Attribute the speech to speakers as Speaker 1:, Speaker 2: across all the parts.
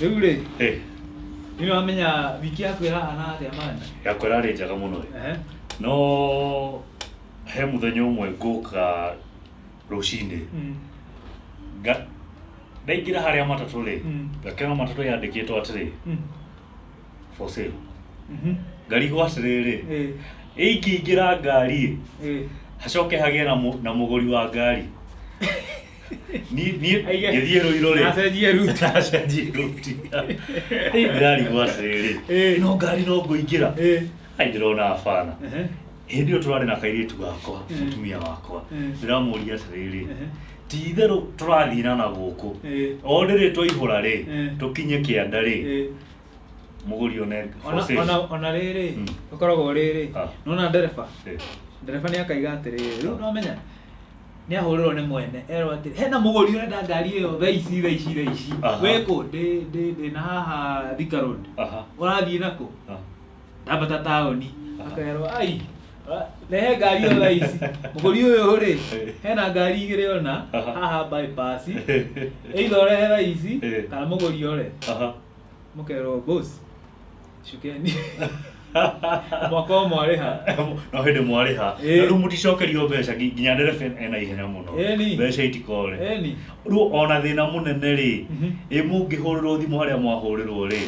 Speaker 1: Rĩu rĩ, nĩ wamenya wiki yaku ĩrahana atĩa mana?
Speaker 2: Yakwa ĩrarĩ njega mũno. No he mũthenya ũmwe ngũka rũcinĩ. Ndaingĩra harĩa matatũ rĩ, ngakĩona matatũ yandĩkĩtwo atĩrĩ for sale. Ngari gwa atĩrĩrĩ, ĩingĩingĩra ngari hacoke hagĩe na mũgũri wa ngari. Niĩ ngĩthiĩ rũirũ rĩ, acenjie ruti. Ndĩrarigwo atĩrĩrĩ, no ngari no ngũingĩra? Ndĩrona bana. Hĩndĩ ĩyo tũrarĩ na kairĩtu gakwa, mũtumia wakwa. Ndĩramũria atĩrĩrĩ, ti-itherũ tũrathiĩ na gũkũ, o rĩrĩ twaihũra rĩ, tũkinye kĩanda rĩ, mũgũri one for sale.
Speaker 1: Ona rĩrĩ, ũkoragwo rĩrĩ, nona ndereba nĩ akaiga atĩrĩrĩ, rĩu nĩwamenya nĩ ahũrĩrwo nĩ mwene, erwo atĩrĩ, hena mũgũri ũrenda ngari ĩyo thaa ici. Wĩ kũ? Ndĩ na haha Thika Road. Ũrathiĩ nakũ? Ndambata taũni. Akerwo ai, rehe ngari ĩyo thaa ici. Mũgũri ũyũ rĩ, hena ngari igĩrĩ ona haha bypass. Either ũrehe thaa ici kana mũgũri ore. Mũkerwo boss, cukeni. Mwaka ũmwe arĩha.
Speaker 2: No hĩndĩ mwarĩha. Rĩu mũticokerio mbeca nginya ndereba ena ihenya mũno. Mbeca itikore. Rĩu ona thĩna mũnene rĩ, mũngĩhũrĩrwo thimũ harĩa mwahũrĩrwo rĩ,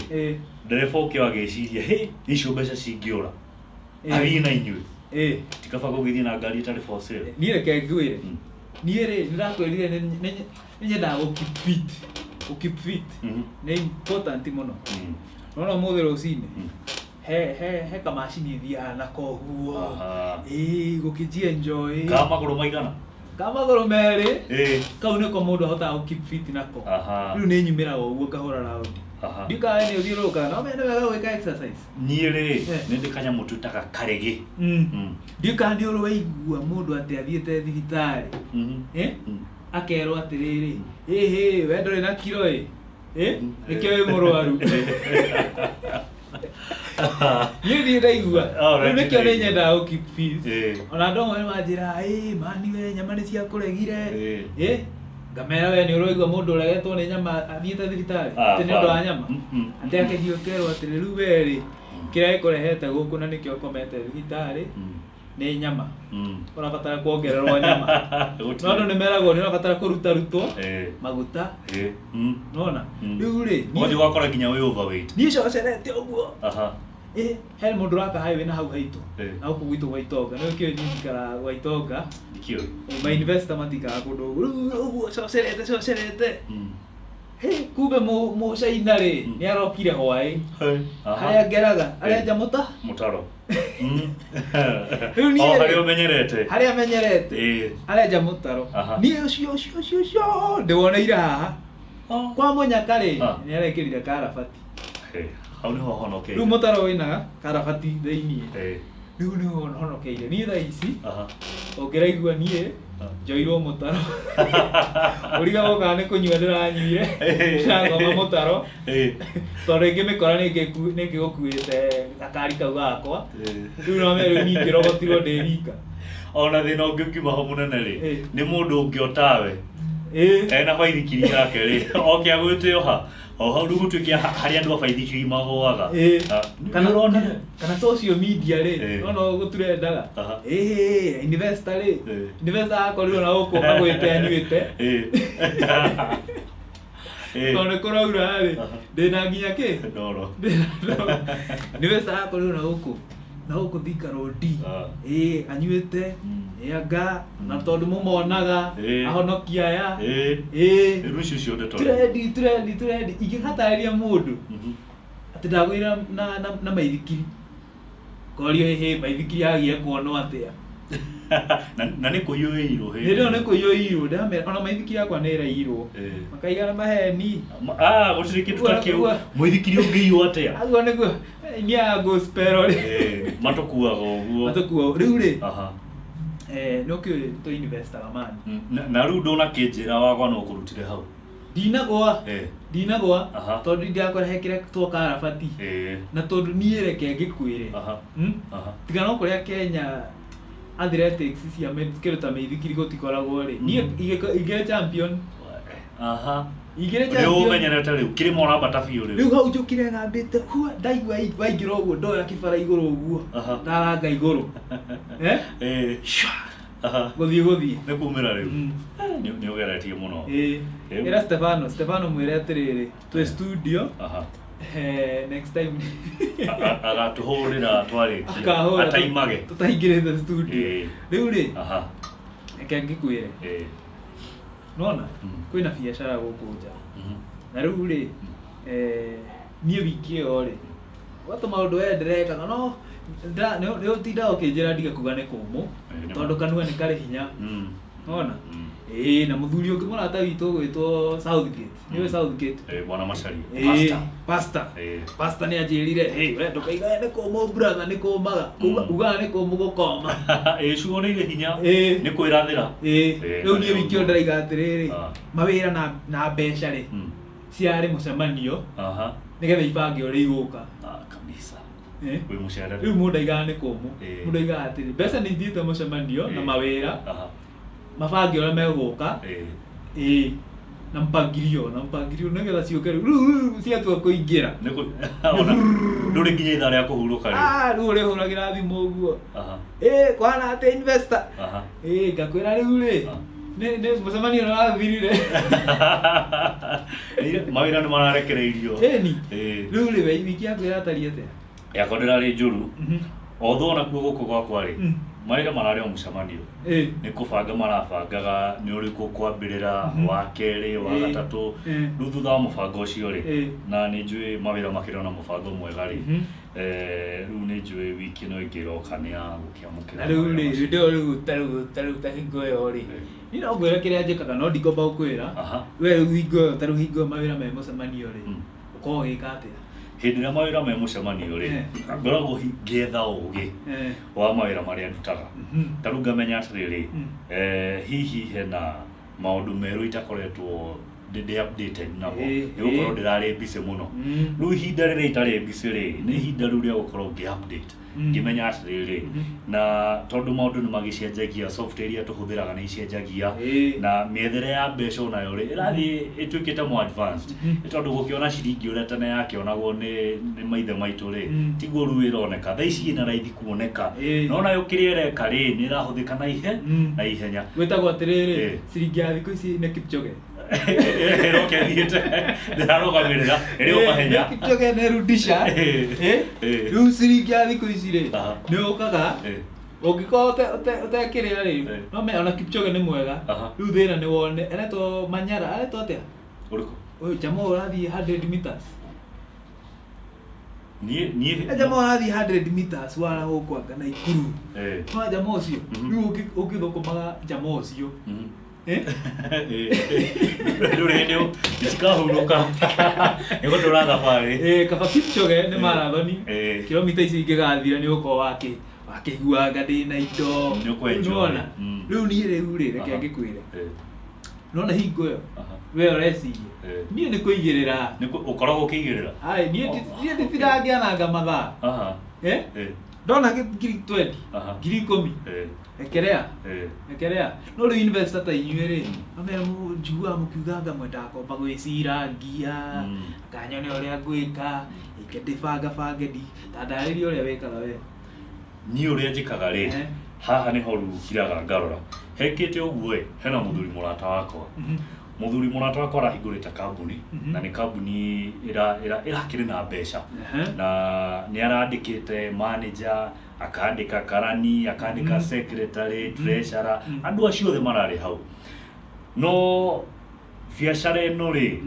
Speaker 2: ndereba ũkĩo agĩciria, icio mbeca cingĩũra agĩ na inyuĩ. Tikaba gũgĩthiĩ na ngari ĩtarĩ for sale.
Speaker 1: Niĩ reke ngwĩre, niĩ rĩ nĩndakwĩrire nĩ nyendaga gũ-keep fit. Nĩ important mũno. Nona ũmũthĩ rũcinĩ he kamacini thiaga nako ũguo, gũkĩji-enjoy.
Speaker 2: Ka magũrũ maigana?
Speaker 1: Ka magũrũ merĩ. Kau nĩko mũndũ ahotaga gũ-keep fit nako. Rĩu nĩ nyumĩraga ũguo kahũra raundi. Ndikawe nĩ ũthiũrũrũkaga, no nĩ wega gwĩka exercise. Niĩ rĩ,
Speaker 2: nĩ ndĩ kanyamũ twĩtaga karege.
Speaker 1: Ndika nĩ ũrĩ waigua mũndũ atĩ athiĩte thibitarĩ, akerwo atĩrĩrĩ, we ndũrĩ na kiro ĩ, nĩkĩo wĩ mũrwaru. Niĩ ndiĩ ndaigua, rĩu nĩkĩo nĩ nyendaga gũ-keep fit. Ona andũ amwe nĩmanjĩraga, mani we nyama nĩ ciakũregire. Ngamera we nĩ ũraigua mũndũ ũregetwo nĩ nyama athiĩte thibitarĩ atĩ nĩ ũndũ wa nyama? Atĩ akĩthiĩ ũkerwo atĩrĩ, rĩu we rĩ, kĩrĩa gĩkũrehete gũkũ na nĩkĩo ũkomete thibitarĩ nĩ nyama. Ũrabatara kuongererwo nyama. No andũ nĩmeragwo nĩũrabatara kũrutarutwo maguta. Nona? Rĩu rĩ,
Speaker 2: niĩ ũgakora nginya wĩ overweight.
Speaker 1: Niĩ cocerete ũguo. He mũndũ ũraka haĩ wĩna hau haitũ. Na gũkũ gwitũ gwa Itonga. Nĩ ũkĩũĩ niĩ njikaraga gwa Itonga.
Speaker 2: Ndikĩũĩ.
Speaker 1: Ma investor matikaga kũndũ ũguo. Rĩu ũguo cocerete. Kumbe mũcaina rĩ, nĩ arokire hwaĩ. Harĩa ngeraga, arenja
Speaker 2: mũtaro. Rĩu niĩ harĩa ũmenyerete.
Speaker 1: Harĩa amenyerete. Arenja mũtaro. Niĩ ũcio ndĩwoneire haha. Kwa Mũnyaka rĩ, nĩ arekĩrire karabati.
Speaker 2: Hau nĩho honokeire.
Speaker 1: Rĩu mũtaro wĩna karabati thĩiniĩ. Rĩu nĩho honokeire. Niĩ thaa ici ũngĩraigua niĩ njoirwo mũtaro, ũrigagwo kana nĩ kũnyua ndĩranyuire ndĩragoma mũtaro, tondũ ingĩmĩkora nĩngĩgũkuĩte gakari kau gakwa. Rĩu no rĩu niĩ ngĩrogotirwo ndĩ wika.
Speaker 2: Ona thĩna ũngĩ ũkiuma ho mũnene rĩ, nĩ mũndũ ũngĩ o tawe ena baithikiri yake rĩ, oke agwĩte o hau rĩu gũtuĩke harĩa andũ a baithikiri magũaga. Kana social media rĩ, no gũturendaga investor rĩ, investor akorirwo na gũkũ agwĩte anyuĩte, tondũ nĩ kũraura rĩ, ndĩna nginya kĩ investor akorirwo na gũkũ Thika Road, anyuĩte anga na tondũ mũmonaga ahonokia aya. Rĩu icio ciothe
Speaker 1: trendi ingĩgatarĩria mũndũ atĩ ndagũire na maithikiri, korio maithikiri yagiye kuonwo atĩa.
Speaker 2: Na nĩ kũiyũirwo
Speaker 1: hĩndĩ ĩyo nĩ kũiyũirwo, ndamera ona maithikiri yakwa nĩ ĩraiyirwo makaigana maheni.
Speaker 2: Gũtirĩ kĩndũ ta kĩu, mũithikiri ũngĩiywo atĩa?
Speaker 1: Aguo nĩguo nĩ gospel rĩ,
Speaker 2: matũkuaga ũguo.
Speaker 1: Rĩu rĩ, nĩ ũkĩũĩ tũ investor mani.
Speaker 2: Na rĩu ndũnakĩnjĩra wagwa no kũrutire hau?
Speaker 1: Ndinagwa tondũ ndiakora kĩrĩa twa karabati, na tondũ niĩ reke ngĩkwĩre, tiga no kũrĩa Kenya athletics cia kĩruta maithikiri gũtikoragwo rĩ, niĩ ingĩ champion. igire
Speaker 2: champion leo menya reta riu kiri mona batafi uri
Speaker 1: riu hau njukire ngambite hua ndaigua waingira uguo ndoya kibara iguru uguo ndaranga iguru guthie
Speaker 2: ne kumira riu ni ugeretie muno
Speaker 1: era Stefano mwire atiriri twi studio next time
Speaker 2: agatuhurira twarikia ataimage
Speaker 1: tutaingirite studio riu ri reke ngikwire nona kwina biacara guku nja na riu ri nie wiki iyo ri watu maundu endereka no nä å tinda å kä njä ra ndiga kuga nä kå må tondå kanua nä karä hinya ona na må thuri å ngä må rata witå gwä two nä å Southgate
Speaker 2: bwana Macharia
Speaker 1: pasta nä anjä rire ndå kaiga nä kå må brother nä kå maga ugaga nä kå må gå koma
Speaker 2: cugo nä ire hinya nä kwä rathä ra
Speaker 1: rä u niä wiki o ndaraiga atä rä rä mawä ra na mbeca rä ciarä må cemanio nä getha ibange å rä igå ka
Speaker 2: we mushara
Speaker 1: riu mundu aigaga nä kå må mundu aigaga atä rä mbeca nä ithiä te må cemanio na mawä ra mabange å rä a megå ka na mpangilio nä getha ciå ke rä ciatua kå ingä ra
Speaker 2: ndå rä nginya itha rä a kå hurå ka
Speaker 1: rä u å rä hå ragä ra thimå å guo kwana atä investor ngakwä ra rä u rä nä må cemanio nä wathirire
Speaker 2: mawä ra nä mararekereirio
Speaker 1: rä u rä we wiki yakwä ra atariä atä
Speaker 2: yakwa ndirarĩ njũru although nakuo gũkũ gwakwa rĩ mawĩra mararĩ o mũcemanio nĩ kũbanga marabangaga nĩ ũrĩkũ kwambĩrĩra wa kerĩ wa gatatũ rĩu thutha wa mũbango ũcio rĩ na nĩ njũĩ mawĩra makĩrĩ na mũbango mwega rĩ rĩu nĩ njũĩ wiki ĩno ĩngĩ ĩroka nĩ ya gũkĩamũkĩra
Speaker 1: na rĩu rĩ hĩndĩ ĩyo tarĩu ta hingo ĩyo rĩ niĩ no ngwĩre kĩrĩa njĩkaga no ndikomba gũkwĩra we rĩu hingo ĩyo tarĩu hingo ĩyo mawĩra me mũcemanio rĩ ũkoragwo ũgĩka atĩa
Speaker 2: hĩndĩ ĩrĩa mawĩra me mũcemanio rĩ ngoragwo ngĩetha ũũgĩ wa mawĩra marĩa ndutaga ta rĩu ngamenya atĩrĩrĩ hihi hena maũndũ merũ itakoretwo ndĩ updated namo nĩgũkorwo ndĩrarĩ busy mũno rĩu ihinda rĩrĩa itarĩ busy rĩ nĩ ihinda rĩu rĩa gũkorwo ngĩ-update ngĩmenya atĩrĩrĩ na tondũ maũndũ nĩ magĩcenjagia software iria tũhũthĩraga nĩ icenjagia na mĩethere ya mbeca onayo rĩ ĩrathiĩ ĩtuĩkĩte more advanced nĩ tondũ gũkĩona ciringi ũrĩa tene yakĩonagwo nĩ maithe maitũ rĩ tiguo rĩu ĩroneka thaa ici ĩna raithi kuoneka no nayo kĩrĩa ĩreka rĩ nĩ ĩrahũthĩka na ihenya
Speaker 1: gwĩtagwo atĩrĩrĩ ciringi ya thikũ ici nĩ Kipchoge
Speaker 2: roke thiĩte ndĩrarogamĩrĩra ĩrĩ o mahenya
Speaker 1: Kipchoge nĩ rudisha rĩu ciringi ya thikũ ici rĩ nĩ ũkaga ũngĩkorwo ũtekĩrĩa rĩ no menya ona Kipchoge nĩ mwega rĩu thĩna nĩ wone aretwo Manyara aretwo atĩa ũyũ jamaa ũrathiĩ 100 meters jamaa ũrathiĩ 100 meters wara gũkũ anga Naikuru no jamaa ũcio rĩu ũngĩthũkũmaga jamaa ũcio
Speaker 2: rĩu itikahurũka nĩguo tũrathabarĩ
Speaker 1: kaba Kipchoge nĩ marathoni kilomita ici ingĩgathira nĩ ũkorwo wakĩiguanga ndĩna indo nĩwona rĩu niĩ rĩu rĩ reke ngĩkwĩre nona hingo ĩyo we ũreciria niĩ nĩ kũigĩrĩra
Speaker 2: ũkoragwo ũkĩigĩrĩra
Speaker 1: niĩ ndĩtirangĩananga mathaa ndona ngiri 20 ngiri 10 ekerea no rĩu investor ta inyuĩ rĩ njiguaga mũkiuganga mwendaga kwamba gwĩcirangia akanyone ũrĩa ngwĩka ike ndĩbangabange ta ndarĩria ũrĩa wĩkaga we
Speaker 2: niĩ ũrĩa njĩkaga rĩ haha nĩho rĩu kiraga ngarora hekĩte ũguo hena mũthuri mũrata wakwa mũthuri mũrata wakwa arahingũrĩte kambuni na nĩ kambuni ĩrakĩrĩ na mbeca na nĩ arandĩkĩte manager akandĩka karani akandĩka secretary treasurer andũ acio othe mararĩ hau no biacara ĩno rĩ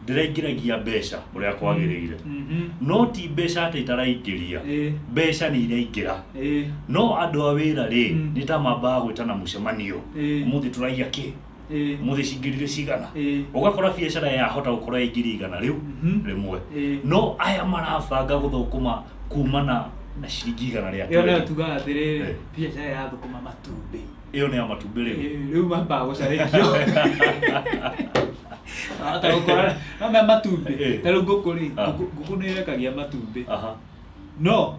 Speaker 2: ndĩraingĩragia mbeca ũrĩa kwagĩrĩire no ti mbeca atĩ itaraingĩria mbeca nĩ iraingĩra no andũ a wĩra rĩ nĩ ta mambaga gwĩtana mũcemanio ũmũthĩ tũraiya kĩ mũthĩ cingĩrire cigana ũgakora biacara yahota gũkorwo ya ngiri igana rĩu rĩmwe no aya marabanga gũthũkũma kumana na ciringi igana rĩa
Speaker 1: ĩyo nĩyo tugaga atĩrĩrĩ biacara ya thũkũma matumbĩ
Speaker 2: ĩyo nĩ ya matumbĩ
Speaker 1: rĩu mambaga gũcarĩkio ta gũkora no me matumbĩ ta rĩu ngũkũ rĩ ngũkũ nĩ ĩrekagia matumbĩ no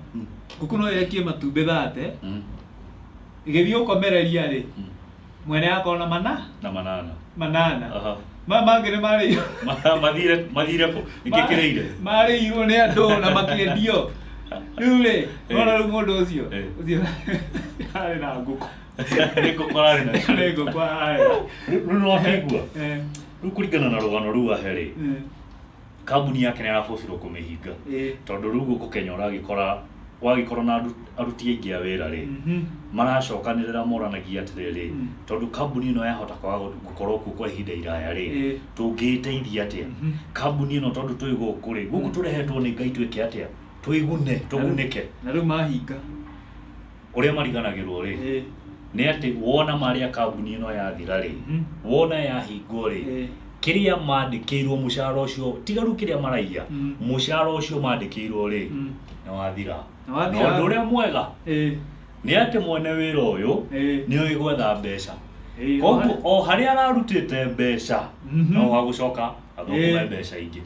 Speaker 1: ngũkũ no ĩrekie matumbĩ 30 ĩgĩthiĩ ũkomereria rĩ mwene yakona manana mama ngene mari
Speaker 2: mathire ko ikikireire
Speaker 1: mari iru ne andu na makiendio rule ona rumundu ucio ari na nguko
Speaker 2: niko kwarari na
Speaker 1: niko kwari
Speaker 2: no hegua rukurigana na rugano ruwa heri kambuni yake nä arabocirwo kå mä hinga tondå rä u gå kå Kenya å ragä wagä na aruti aingä a wä ra rä maracokanä rä ra moranagia atä rä rä tondå kambuni ä no yahota kwaga gå korwo kuo kwa ihinda iraya rä tå ngä teithia atä a kambuni ä no tondå twä gå kå rä gå kå tå rehetwo nä Ngai twä ke atä a twä gune tå gunä ke
Speaker 1: na rä u mahinga
Speaker 2: å rä a mariganagä rwo rä nä atä wona marä a kambuni ä no yathira rä wona yahingwo rä kiria mandikirwo mushara ucio tigaru kiria maraiya mushara ucio mandikirwo ri na wathira no ndure mwega ni ati mwene wira uyu ni oi gwetha mbeca koguo o haria ararutite mbeca no wagucoka athokuma mbeca ingi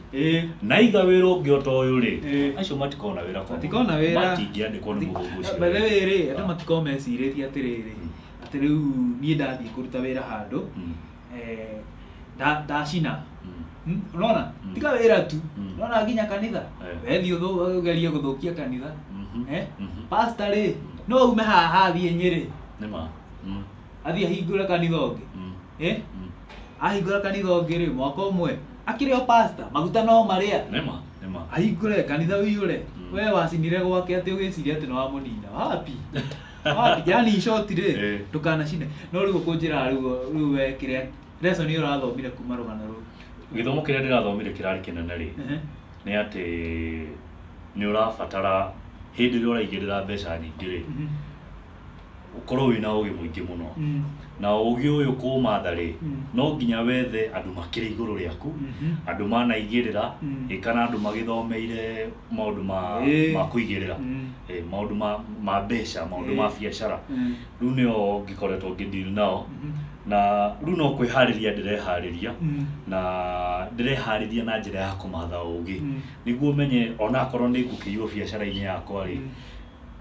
Speaker 2: na iga wira ungi o ta uyu ri acio matikona wira kwa
Speaker 1: matikona wira
Speaker 2: matingiandikwo ni mugongo ucio
Speaker 1: bethe ri andu matiko meciririe atiriri ati riu nie ndathie kuruta wira handu ndacina unaona tiga wira tu unaona nginya kanitha wethi ugerie guthukia kanitha pastor ri no ume haha athie Nyeri
Speaker 2: nima
Speaker 1: athie ahingure kanitha ungi ahingura kanitha ungi ri mwaka umwe akiri o pastor maguta no maria
Speaker 2: nima
Speaker 1: ahingure kanitha uiyure we wacinire gwake ati ugiciria ati no wa munina wapi yani short ri tukanacine no riu kunjira riu we kiria lesson ni urathomire kuma rugano ru
Speaker 2: githomo kiria ndirathomire kirari kinene ri ni ati ni urabatara hindi ri uraigirira mbeca nyingi ri ukorwo wina ugi muingi muno na ugi uyu kumatha ri no nginya wethe andu makiri iguru riaku andu manaigirira ikana andu magithomeire maundu ma kuigirira maundu ma mbeca maundu ma biacara riu nio ngikoretwo ngidil nao na riu no kwihariria ndirehariria na ndirehariria na njira ya kumatha ugi niguo menye ona akorwo ni ngukiyo biacara-ini yakwa ri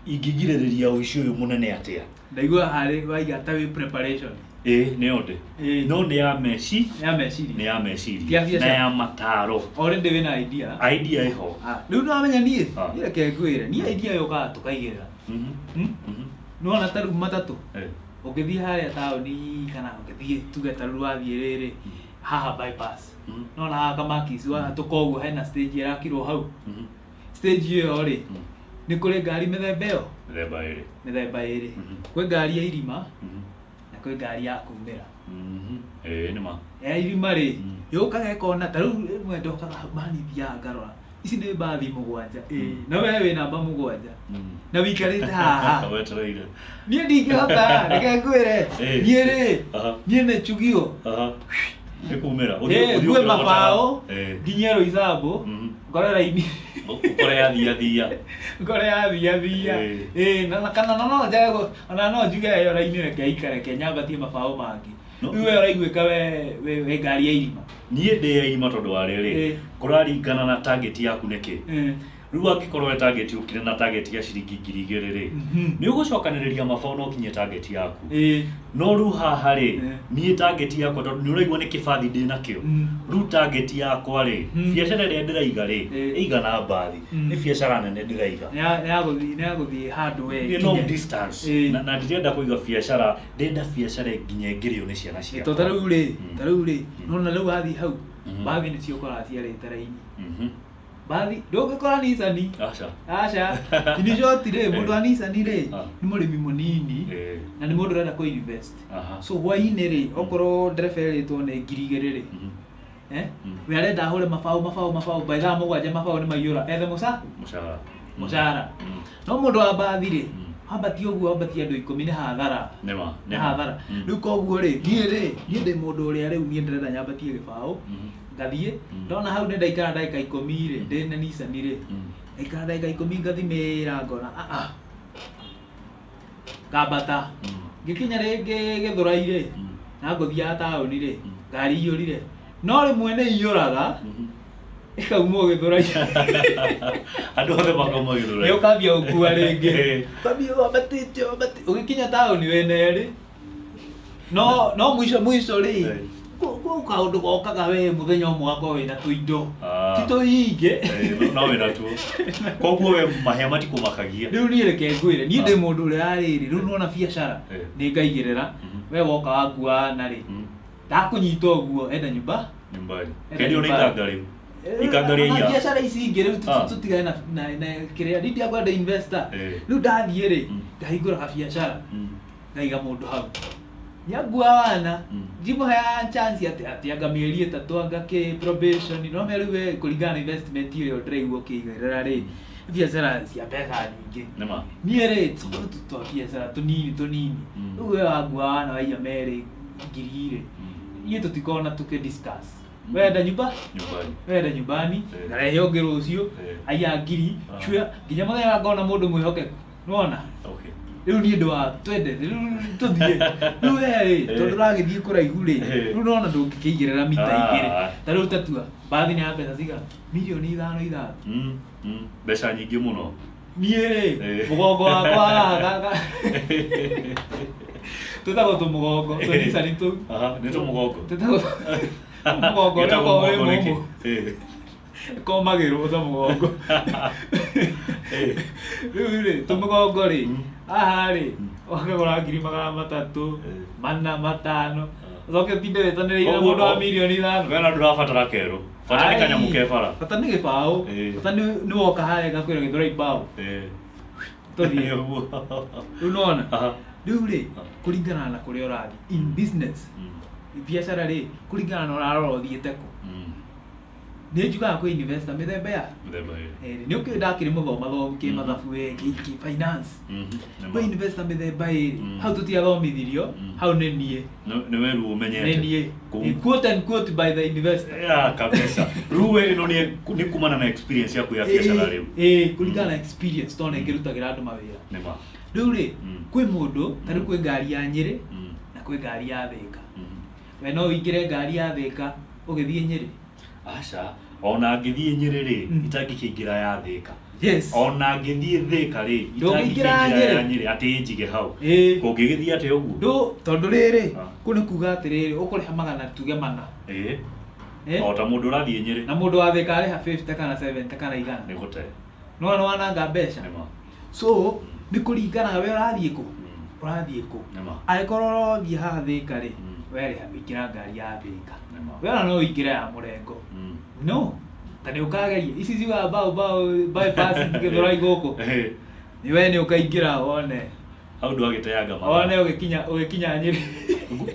Speaker 2: ingigiririria uici uyu munene atia
Speaker 1: ndaigua hari waiga ta wi preparation
Speaker 2: ni onde no ni ya meci ni ya meciria na ya mataro
Speaker 1: already wina idea
Speaker 2: iho
Speaker 1: riu no amenya nie reke ngwire nie idea yo ka tukaigirira no na taru matatu ukithie haria taoni kana ukithie tugeta rwathie riri haha bypass no na kama kisiwa tukoguo hena stage irakirwo hau stage iyo ri ni kuri ngari mithemba iyo mithemba iri kwi ngari ya irima na kwi ngari ya kumira
Speaker 2: nima
Speaker 1: ya irima ri yukaga ikona taru mwe ndokaga manithia ngarora ici ni mbathi mugwanja na wewe wina namba mugwanja na wikarite haha
Speaker 2: wetereire
Speaker 1: nie ndingihota reke ngwire nie ri nie ne chugio
Speaker 2: ni kumira
Speaker 1: uthie mabao nginya Roysambu ngorera ini
Speaker 2: ukore yathia
Speaker 1: na kana no jago ana no njuge yo raini reke ikare nyambatie mabao mangi iwe uraiguika we ngari ya irima
Speaker 2: nie ndi ya irima tondu wa riri kuraringana na target yaku niki riu angikorwo target ukire na target ya ciringi 2,000 ri ni ugucokaniriria mabao no kinye target yaku no riu haha ri nie target yakwa tondu ni uraigua ni kibathi ndi nakio riu target yakwa ri biacara ria ndiraiga ri igana mbathi ni biacara nene ndiraiga
Speaker 1: ni aguthie handu we
Speaker 2: ni long distance na ndirenda kuiga biacara ndenda biacara nginya ngirio ni ciana cia
Speaker 1: to taru ri no na riu athi hau mbathi ni cio kora ciarite raini bathi ndungikora Nissan aca ni joti ri mundu wa Nissan ri ni murimi munini na ni mundu renda ku invest so hwaini ri okorwo ndereba ritwo ni 2,000 ri we arenda ahure mabao by thaa mugwanja mabao ni maiyura ethe mucara no mundu wa bathi ri ambati uguo ambati andu 10 ni hathara ni hathara riu koguo ri nie ndi mundu uria riu nie ndirenda nyambatie gibao ngathie ndona hau nenda ikara ndagika 10 ri ndi na Nissan ri ikara ndagika 10 ngathimira ngona ngambata ngikinya ringi Githurai ri na nguthia taoni ri ngari iyurire no ri mwene iyuraga ikauma Githurai
Speaker 2: andu othe makauma Githurai
Speaker 1: yo kambia ukua ringi kambia wabatite ugikinya taoni wene ri no mwisho ri niguo kaundu gokaga we muthenya umwe wako wina tuindo ti tuinge
Speaker 2: no wina tu koguo we mahia matikumakagia
Speaker 1: riu ni reke ngwire ni ndi mundu uri ariri riu nona biacara ni ngaigirira we woka wakua na ri ndakunyita uguo enda nyumbani kendio ni ngangari ikangari ya biacara ici ingĩ rĩu tutigane na kĩrĩa ndĩtia kwenda investor rĩu ndathiĩ rĩ ngahingũra kabiacara ngaiga mũndũ hau nyagua wana njimũheaga chance atĩ anga mĩeri 3 anga kĩ probation no me rĩu kũringana na investment ĩrĩa ndĩraigua ũkĩigĩrĩra rĩ biacara cia mbeca nyingĩ niĩ rĩ twa biacara tũnini rĩu we wagua wana waiya merĩ ngiri rĩ niĩ tũtikona tũkĩdiscuss wenda nyumbani ngarehe ũngĩ rũciũ aya ngiri cua nginya mũthenya ngona mũndũ mwĩhokeku nĩwona rĩu niĩ ndĩ wa twende rĩu tũthiĩ rĩu we tondũ ũragĩthiĩ kũraihu rĩ rĩu nona ndũngĩkĩigĩrĩra mita igĩrĩ ta rĩu tatua bathi nĩ ya mbeca cigana mirioni 5
Speaker 2: mbeca nyingĩ mũno
Speaker 1: niĩ rĩ mũgongo wakwa tũtagwo tũmũgongo tũnicani tũu
Speaker 2: nĩ tũmũgongo
Speaker 1: mũgongo ũrĩa ũkoragwo wĩ mũmũ komagĩrwo ta mũgongo rĩu rĩ tũmũgongo rĩ haha rĩ wakagũra 300,000 4 5 ũcoke ũtinde wĩtanĩrĩire na mũndũ wa mirioni 5
Speaker 2: wena ndũrabatara kerũ bata nĩ kanyamũ kebara
Speaker 1: bata nĩ gĩbaũ bata nĩ woka harĩa ngakwĩra gĩthũra ibaũ tũthiĩ ũguo rĩu nona rĩu rĩ kũringana na kũrĩa ũrathiĩ in business biacara rĩ kũringana na ũrarora ũthiĩte kũ nĩ njugaga kwĩ investor mĩthemba ya nĩ ũkĩrĩ ndakĩrĩ mũthoma kĩmathabu kĩ finance kwĩ investor mĩthemba ĩrĩ hau tũtiathomithirio hau nĩ niĩ
Speaker 2: nĩ weru ũmenyete
Speaker 1: quote and quote by the investor
Speaker 2: kabisa rĩu ĩno nĩ kumana na experience yaku ya biacara rĩu
Speaker 1: kũringana na experience tondũ ĩkĩrutagĩra andũ mawĩra rĩu rĩ kwĩ mũndũ ta rĩu kwĩ ngari ya Nyĩrĩ na kwĩ ngari ya Thĩka we no ũingĩre ngari ya Thĩka ũgĩthiĩ Nyĩrĩ
Speaker 2: aca ona ngĩthiĩ Nyĩrĩ rĩ itangĩkĩingĩra ya Thĩka ona ngĩthiĩ Thĩka rĩ itangĩkĩingĩra ya Nyĩrĩ atĩ njige hau kũngĩgĩthiĩ atĩ ũguo
Speaker 1: tondũ rĩrĩ kũ nĩ kuga atĩrĩrĩ ũkũrĩha magana tuge mana
Speaker 2: o ta mũndũ ũrathiĩ Nyĩrĩ
Speaker 1: na mũndũ wa Thĩka arĩha 50 kana 70 kana 100
Speaker 2: nĩ gũte
Speaker 1: no wananga mbeca so nĩ kũringana we ũrathiĩ kũ angĩkorwo ũrathiĩ haha Thĩka rĩ werĩha ũingĩra ngari ya Thĩka we ona no ũingĩre ya Mũrengo no ta nĩ ũkageria ici ciugaga bypass gĩthũrai gũkũ nĩ we nĩ ũkaingĩra wone
Speaker 2: hau ndwagĩteanga
Speaker 1: wone ũgĩkinya Nyĩrĩ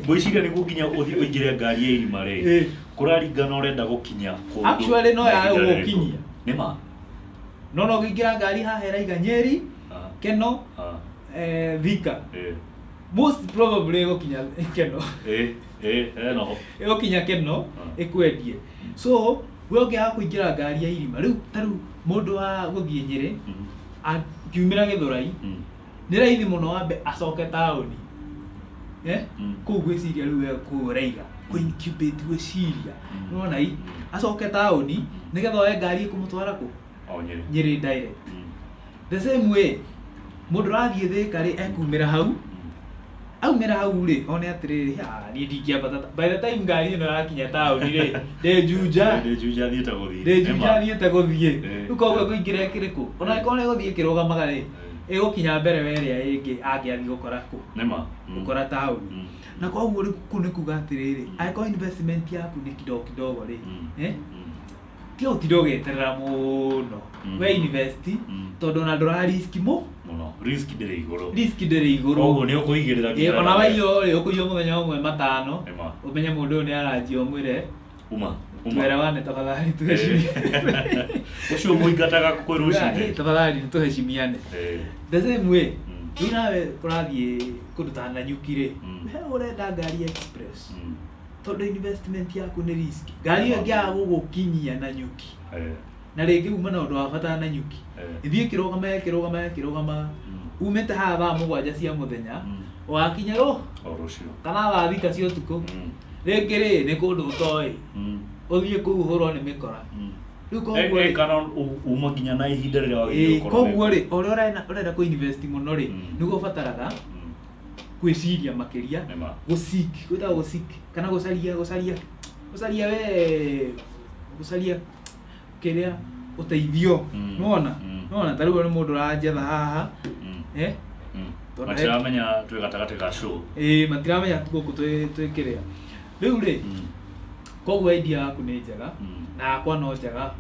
Speaker 2: ngwĩciria nĩguo nginya ũthiĩ ũingĩre ngari ya irima rĩ kũraringana ũrenda gũkinya kũndũ
Speaker 1: actually no ya gũkinyia
Speaker 2: nĩma
Speaker 1: no ũngĩingĩra ngari haha ĩraiga Nyeri Keno Thika most probably gũkinya Keno
Speaker 2: no
Speaker 1: gũkinya Keno ĩkwendie so we ũngĩaga kũingĩra ngari ya irima rĩu ta rĩu mũndũ wa gũthiĩ Nyĩrĩ akiumĩra Gĩthũrai nĩ raithi mũno wambe acoke taũni kũu gwĩciria rĩu we kũu ũraiga kũ incubate gwĩciria nĩwona acoke taũni nĩgetha oe ngari ĩkũmũtwara kũ Nyĩrĩ direct the same way mũndũ ũrathiĩ Thĩka rĩ ekumĩra hau aumĩra hau rĩ one atĩrĩrĩ niĩ ndingĩambata by the time ngari ĩno yakinya taũni rĩ ndĩnjunja thiĩte gũthiĩ rĩu koguo kũingĩra kĩrĩkũ ona angĩkorwo nĩ gũthiĩ kĩrũgamaga rĩ ĩgũkinya mbere wa ĩrĩa ĩngĩ angĩathiĩ gũkora kũ gũkora taũni na koguo rĩu kũu nĩ kuga atĩrĩrĩ angĩkorwo investment yaku nĩ kidogo rĩ ti ũtinde ũgĩeterera mũno we invest tondũ ona ndũra risk
Speaker 2: risk ndĩrĩ igũrũ koguo nĩ ũkũigĩrĩra
Speaker 1: ona waiywo rĩ ũkũiywo mũthenya ũmwe 5 ũmenye mũndũ ũyũ nĩ aranjia ũmwĩre mwere wane tafadhali tuheshimiane
Speaker 2: ũcio mũingataga kwĩ rũcinĩ
Speaker 1: tafadhali tuheshimiane the same way rĩu nawe ũrathiĩ kũndũ ta Nanyuki rĩ we ũrenda ngari express tondũ investment yaku nĩ risk ngari ĩyo ĩngĩaga gũgũkinyia Nanyuki na rĩngĩ uma na ũndũ wa bata Nanyuki ithiĩ kĩrũgama umĩte haha thaa 7 cia mũthenya wakinya rũciũ kana thaa 6 cia ũtukũ rĩngĩ rĩ nĩ kũndũ ũtoĩ ũthiĩ kũu ũhũrwo nĩ mĩkora rĩu koguo
Speaker 2: kana uma nginya na ihinda rĩrĩa wagĩrĩirwo gũkorwo
Speaker 1: koguo rĩ ũrĩa ũrenda kũ invest mũno rĩ nĩguo ũbataraga gwĩciria makĩria gũsik kana gũcaria gucaria we gucaria kiria uteithio nona tariu ni mundu ranjetha haha
Speaker 2: matiramenya twi gatagati ga show
Speaker 1: matiramenya guku twi kiria riu ri koguo idea yaku ni njega na akwa no njega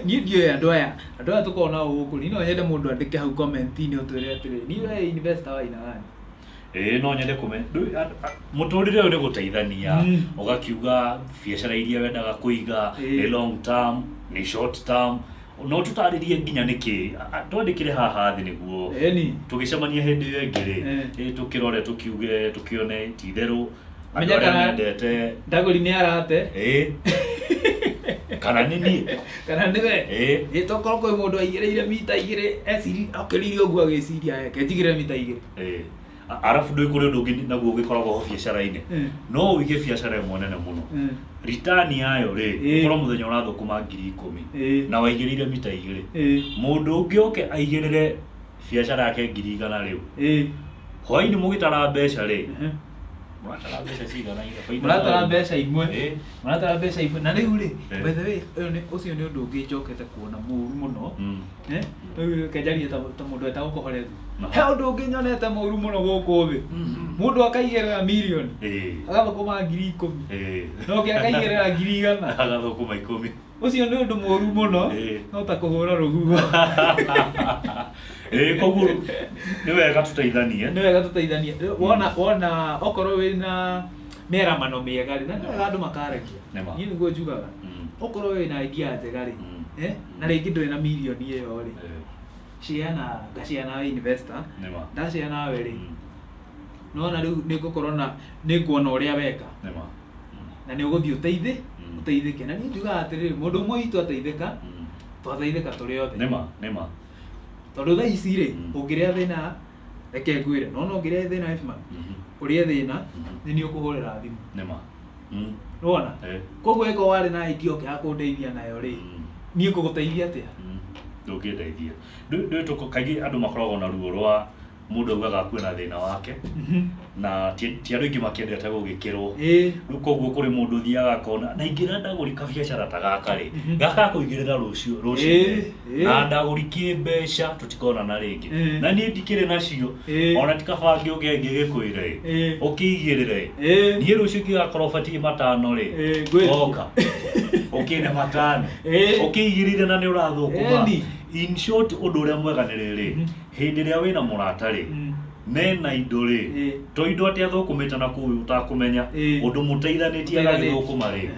Speaker 1: ni ndio andu aya tukona guku ni no nyende mundu andike hau comment ni utwire atiri ni we investor wa ina gani
Speaker 2: no nyende muturire uyu ni guteithania ugakiuga biacara iria wendaga kuiga ni long term ni short term no tutaririe nginya niki twandikire haha thi niguo tugicemania hindi iyo ingiri tukirore tukiuge tukione titheru
Speaker 1: amenyekana ndaguri ni arate
Speaker 2: kana nini
Speaker 1: kana niwe tokoro kwi mundu aigireire mita igiri esiri akiririo guo agiciria eke njigire mita igiri
Speaker 2: arafu ndui kuri undu ungi naguo ugikoragwo ho biacara-ini no uige biacara imwe nene muno return yayo ri ukorwo muthenya urathukuma 10,000 na waigirire mita igiri mundu ungi oke aigirire biacara yake 100,000 riu hwaini mugitara mbeca ri muratara mbeca cigana ira
Speaker 1: muratara mbeca imwe na riu ri by the way ucio ni undu ungi njokete kuona muru muno kenjaria ta mundu etagwo Kohorethu he undu ungi nyonete muru muno guku thi mundu akaigirira million agathukuma 10,000 no ke akaigirira 100,000
Speaker 2: agathukuma 10
Speaker 1: ucio ni undu muru muno no ta kuhura ruguo
Speaker 2: koguo ni wega tuteithanie
Speaker 1: wona okorwo wina meramano miega ri na ni wega andu makaragia ni niguo njugaga okorwo wina idea njega ri na ringi ndwina milioni iyo ri ciana ngaciana investor ndaciana we ri nona riu nigukorwo na niguona uria weka na ni uguthii uteithike na ni njugaga atiriri mundu umwe itu ateithika twateithika turi othe
Speaker 2: nima
Speaker 1: tondu tha ici ri ungiria thina reke ngwire no ungiria thina Fman uria thina ni ukuhurira thimu nona koguo eko wari na idea okay akundeithia nayo ri ni nguguteithia atia
Speaker 2: ndungindeithia ndu kaigi andu makoragwo na ruo rwa mundu augaga kwina thina wake na ti andu ingi makiendete gugikirwo riu koguo kuri mundu thiaga kona na ingira ndaguri ka biacara ta gaka ri gaka kuigirira rucio na ndaguri kimbeca tutikona na ringi na ni ndikire nacio ona tikabangi ugengi gikwire ukigirire ni rucio kigakorwo bati matano ri oka ukine matano ukigirire na ni urathukuma in short undu uria mwega ni riri hindi ria wina murata ri mena indo ri to indo atia thukumita na ku utakumenya undu muteithanitie agithukuma ri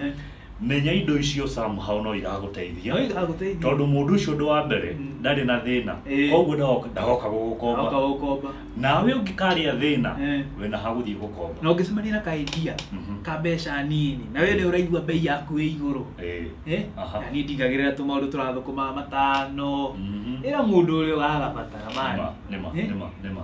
Speaker 2: menya indo icio somehow no iraguteithia tondu mundu ucio ndu wa mbere ndari na thina koguo ndagoka gugukomba nawe ungikaria thina wina haguthii gukomba
Speaker 1: no ngicemania na ka idea ka mbeca nini na we ni uraigua bei yaku ĩ iguru na ni ndigagirira tu maundu turathukuma matano ira mundu uria uragabatara mani
Speaker 2: nima